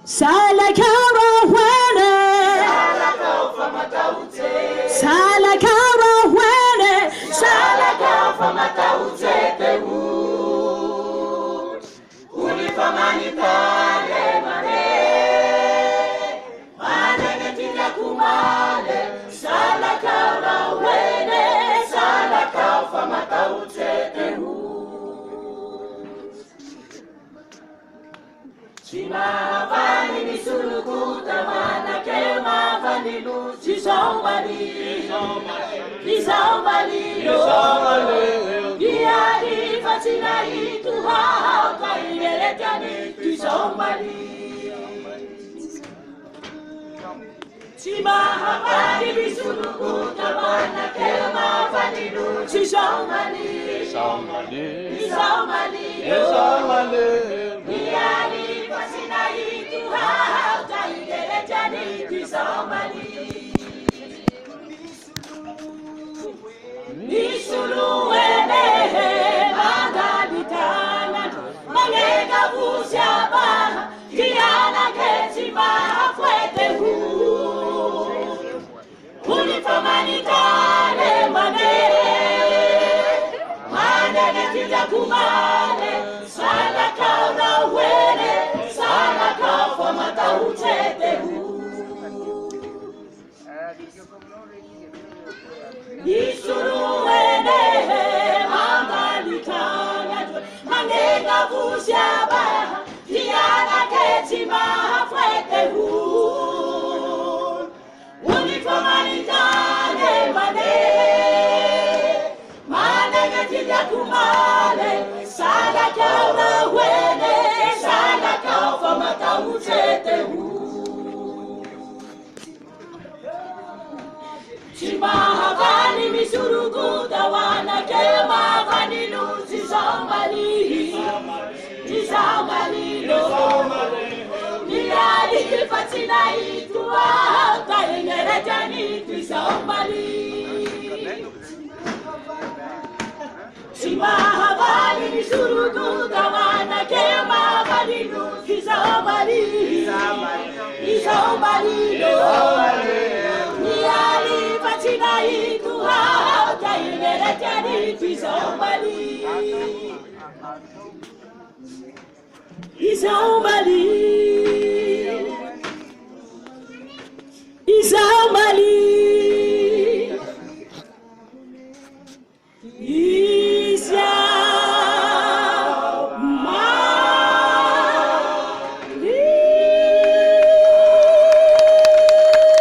Salakara wene, salakara wene, salakara mataute tehu. Unifamanitale mane, manene tina kumale, salakara wene, salakara mataute tehu. Chimavani misulukuta mana kema vanilu chisomali Giadi fatina itu hao kaigeretani chisomali Chimavani misulukuta mana kema vanilu chisomali Giadi fatina itu hao kaigeretani chisomali Nisuluene magalitana Mangega busyaba Kiana ketima fuete hu Unifamanitane mane Manene tija kumane Sala kauna wene Sala kafa matautete hu Nisuluene magalitana Mangega busyaba Kiana ketima fuete hu Unifamanitane mane Manega tija kumale Sala kauna wene Sala kafa matautete hu Chimahavani misurukuta wana kema vanilu Chisamali Niadi fatina itua Kaingeretani Chisamali Chimahavani misurukuta wana kema vanilu Chisamali Niali fatina itu hao kaigeretani Chisamali Isamali